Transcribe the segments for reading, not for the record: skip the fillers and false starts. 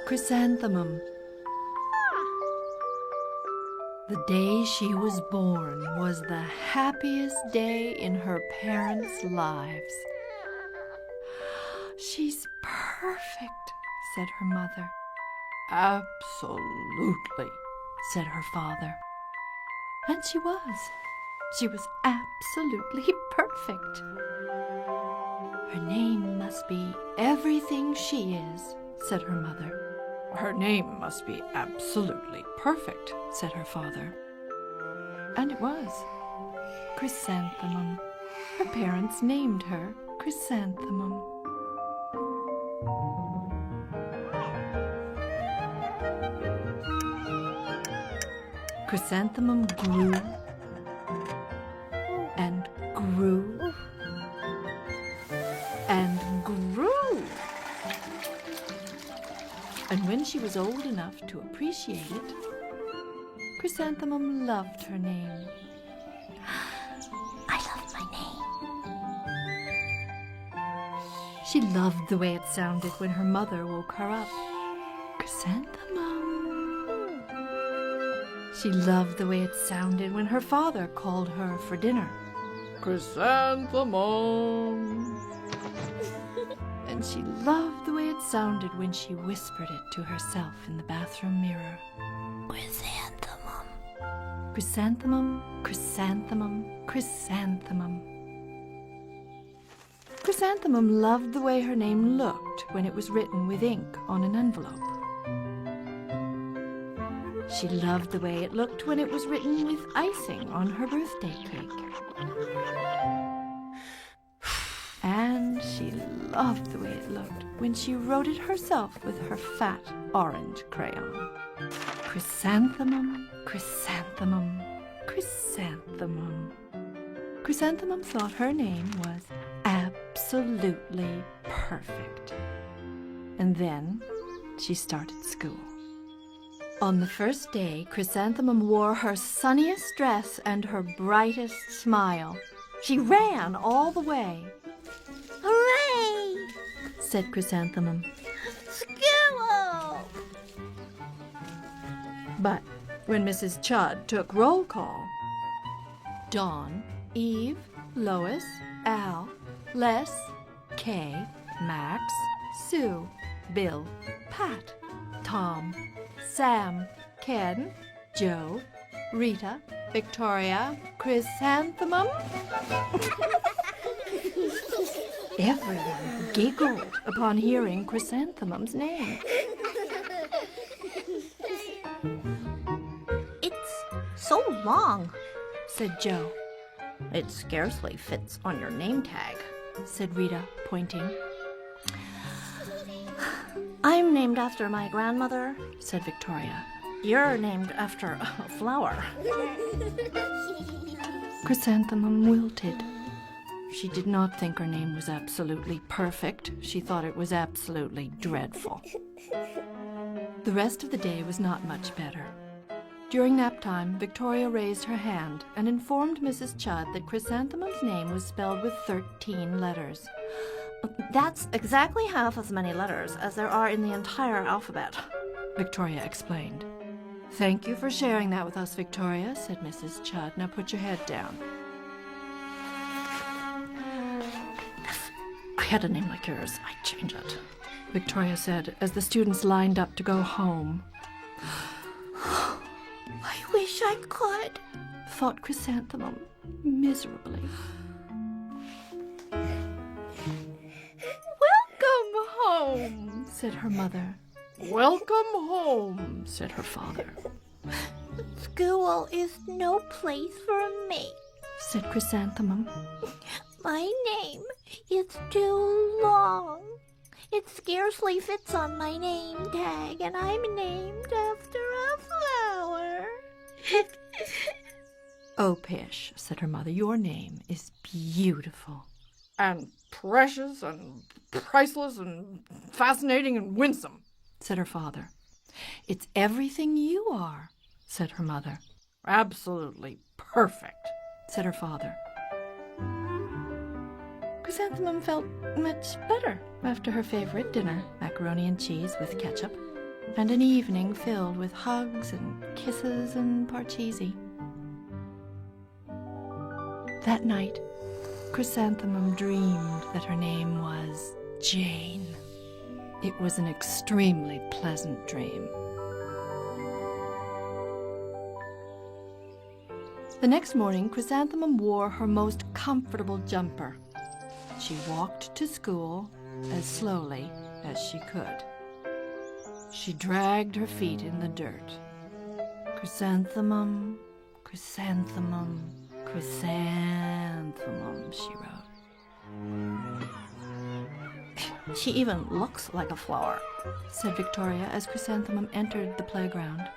Chrysanthemum. The day she was born was the happiest day in her parents' lives. "She's perfect," said her mother. "Absolutely," said her father. And she was. She was absolutely perfect. "Her name must be everything she is," said her mother. "Her name must be absolutely perfect," said her father. And it was. Chrysanthemum. Her parents named her Chrysanthemum. Chrysanthemum grew and grew and grew. And when she was old enough to appreciate it, Chrysanthemum loved her name. I love my name. She loved the way it sounded when her mother woke her up. Chrysanthemum. She loved the way it sounded when her father called her for dinner. Chrysanthemum. And she loved the way it sounded when she whispered it to herself in the bathroom mirror. Chrysanthemum. Chrysanthemum, chrysanthemum, chrysanthemum. Chrysanthemum loved the way her name looked when it was written with ink on an envelope. She loved the way it looked when it was written with icing on her birthday cake. And she loved the way it looked when she wrote it herself with her fat orange crayon. Chrysanthemum, chrysanthemum, chrysanthemum. Chrysanthemum thought her name was absolutely perfect. And then she started school. On the first day, Chrysanthemum wore her sunniest dress and her brightest smile. She ran all the way. Hooray! Said Chrysanthemum. School! But when Mrs. Chudd took roll call, Dawn, Eve, Lois, Al, Les, Kay, Max, Sue, Bill, Pat, Tom, Sam, Ken, Joe, Rita, Victoria, Chrysanthemum. Everyone giggled upon hearing Chrysanthemum's name. It's so long, Said Joe. it scarcely fits on your name tag. Said Rita, pointing. I'm named after my grandmother. Said Victoria. You're named after a flower. Chrysanthemum wilted. She did not think her name was absolutely perfect. She thought it was absolutely dreadful. The rest of the day was not much better. During nap time, Victoria raised her hand and informed Mrs. Chudd that Chrysanthemum's name was spelled with 13 letters. That's exactly half as many letters as there are in the entire alphabet. Victoria explained. "Thank you for sharing that with us, Victoria," said Mrs. Chudd. "Now put your head down." If I had a name like yours, I'd change it, Victoria said as the students lined up to go home. I wish I could, Thought Chrysanthemum miserably. "Welcome home," said her mother. "Welcome home," said her father. School is no place for me. Said Chrysanthemum. My name is too long. It scarcely fits on my name tag, and I'm named after a flower. "Oh, Pish," said her mother, "your name is beautiful. And precious and priceless and fascinating and winsome," said her father. "It's everything you are," said her mother. "Absolutely perfect," said her father. Chrysanthemum felt much better after her favorite dinner, macaroni and cheese with ketchup. and an evening filled with hugs and kisses and parcheesi. That night, Chrysanthemum dreamed that her name was Jane. It was an extremely pleasant dream. The next morning, Chrysanthemum wore her most comfortable jumper. She walked to school as slowly as she could. She dragged her feet in the dirt. Chrysanthemum, chrysanthemum, chrysanthemum, she wrote. She even looks like a flower, said Victoria as Chrysanthemum entered the playground.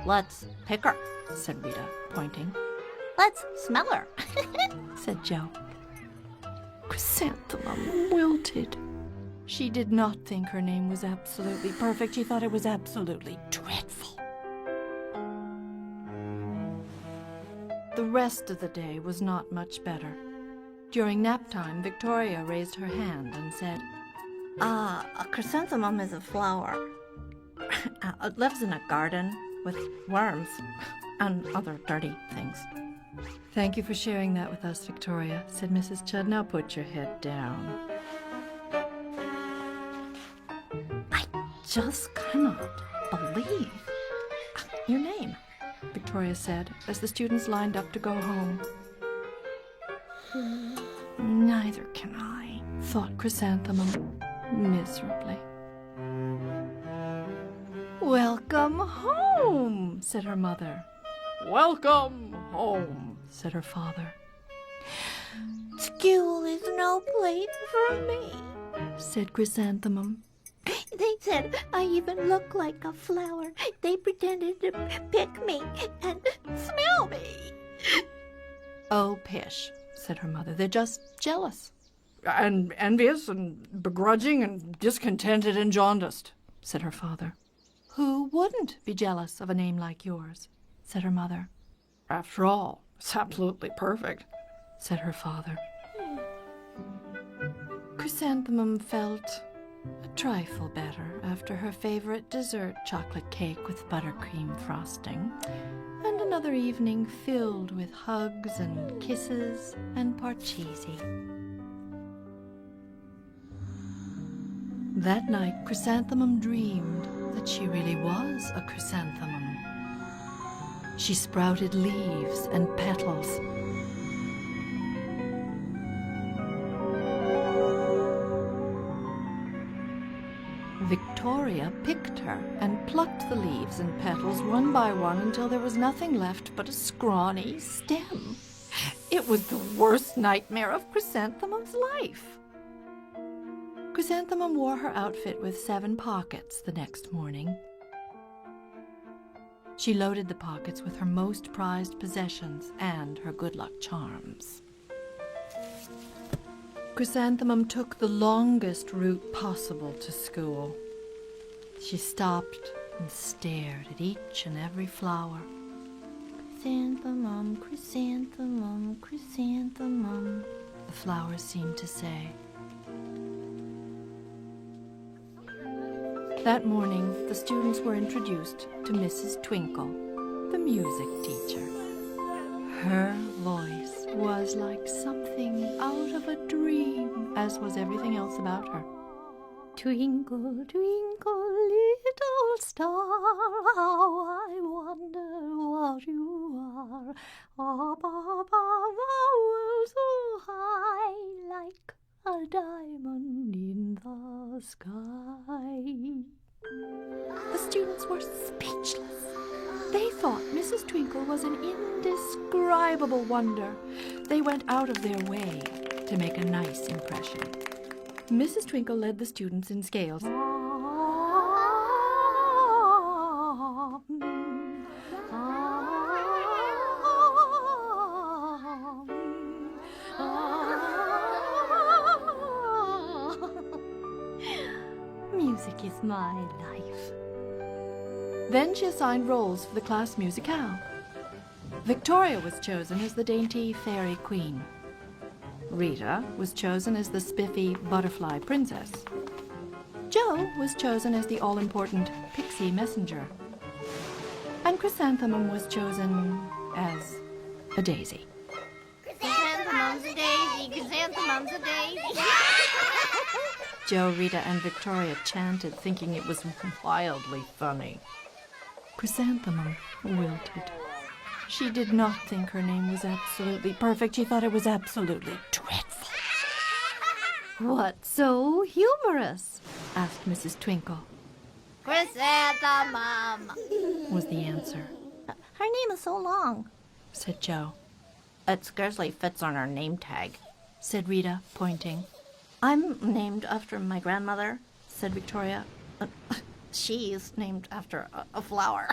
Let's pick her, said Rita, pointing. Let's smell her, said Jo. Chrysanthemum wilted. She did not think her name was absolutely perfect. She thought it was absolutely dreadful. The rest of the day was not much better. During nap time, Victoria raised her hand and said, a chrysanthemum is a flower. It lives in a garden with worms and other dirty things. Thank you for sharing that with us, Victoria, said Mrs. Chudd. Now put your head down. I just cannot believe your name, Victoria said, as the students lined up to go home. Neither can I, thought Chrysanthemum miserably. Welcome home, said her mother. Welcome home, said her father. School is no place for me, said Chrysanthemum. They said I even look like a flower. They pretended to pick me and smell me. Oh, pish, said her mother. They're just jealous. And envious and begrudging and discontented and jaundiced, said her father. Who wouldn't be jealous of a name like yours, said her mother. After all, it's absolutely perfect, said her father. Chrysanthemum felt a trifle better after her favorite dessert chocolate cake with buttercream frosting, and another evening filled with hugs and kisses and parcheesi. That night, Chrysanthemum dreamed that she really was a chrysanthemum. She sprouted leaves and petals. Victoria picked her and plucked the leaves and petals one by one until there was nothing left but a scrawny stem. It was the worst nightmare of Chrysanthemum's life. Chrysanthemum wore her outfit with 7 pockets the next morning. She loaded the pockets with her most prized possessions and her good luck charms. Chrysanthemum took the longest route possible to school. She stopped and stared at each and every flower. Chrysanthemum, chrysanthemum, chrysanthemum, the flowers seemed to say. That morning, the students were introduced to Mrs. Twinkle, the music teacher. Her voice was like something out of a dream, as was everything else about her. Twinkle, twinkle, little star, how I wonder what you are. Up above the world so high, like a diamond in the sky. The students were speechless. They thought Mrs. Twinkle was an indescribable wonder. They went out of their way to make a nice impression. Mrs. Twinkle led the students in scales. Music is my life. Then she assigned roles for the class musicale. Victoria was chosen as the dainty fairy queen. Rita was chosen as the spiffy butterfly princess. Jo was chosen as the all-important pixie messenger. And Chrysanthemum was chosen as a daisy. Chrysanthemum's a daisy, chrysanthemum's a daisy. Jo, Rita, and Victoria chanted, thinking it was wildly funny. Chrysanthemum wilted. She did not think her name was absolutely perfect. She thought it was absolutely dreadful. "What's so humorous?" asked Mrs. Twinkle. Chrysanthemum. Was the answer. Her name is so long, Said Jo. it scarcely fits on her name tag. Said Rita, pointing. I'm named after my grandmother, said Victoria. She's named after a flower.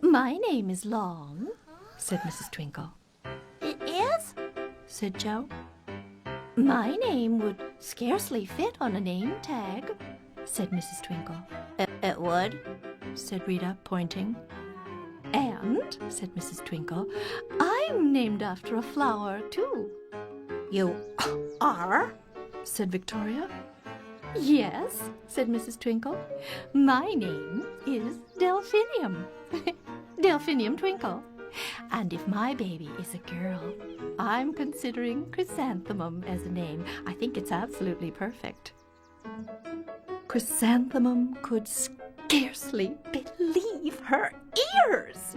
My name is long, said Mrs. Twinkle. It is? Said Jo. My name would scarcely fit on a name tag, Said Mrs. Twinkle. It would, Said Rita, pointing. and, Said Mrs. Twinkle, I'm named after a flower, too. you are? Said Victoria. Yes, said Mrs. Twinkle. My name is Delphinium. Delphinium Twinkle. And if my baby is a girl, I'm considering Chrysanthemum as a name. I think it's absolutely perfect. Chrysanthemum could scarcely believe her ears.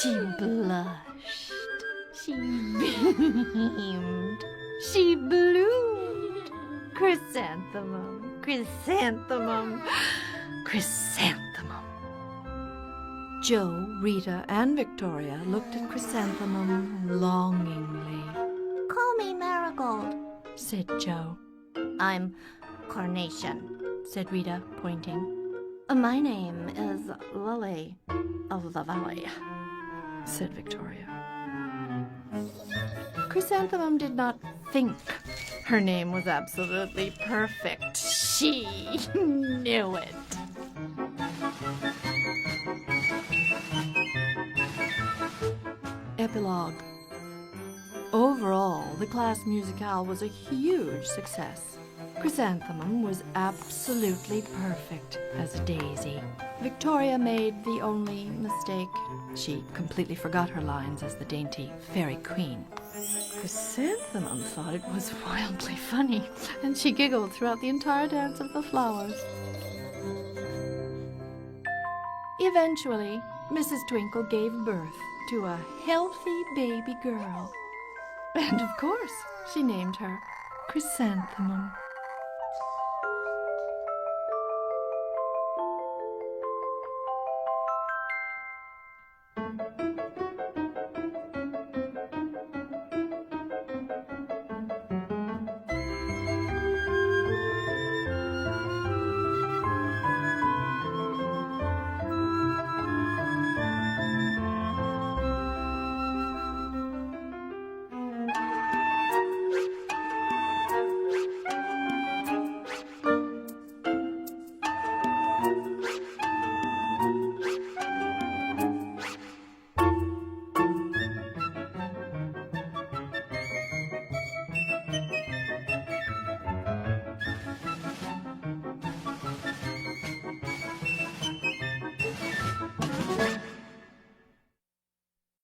She blushed. She beamed. She bloomed. Chrysanthemum, chrysanthemum, chrysanthemum. Jo, Rita, and Victoria looked at Chrysanthemum longingly. Call me Marigold. Said Jo. I'm Carnation. Said Rita, pointing. My name is Lily of the Valley. Said Victoria. Chrysanthemum did not think her name was absolutely perfect. She knew it. Epilogue. Overall, the class musicale was a huge success. Chrysanthemum was absolutely perfect as a daisy. Victoria made the only mistake. She completely forgot her lines as the dainty fairy queen. Chrysanthemum thought it was wildly funny, and she giggled throughout the entire dance of the flowers. Eventually, Mrs. Twinkle gave birth to a healthy baby girl. And of course, she named her Chrysanthemum.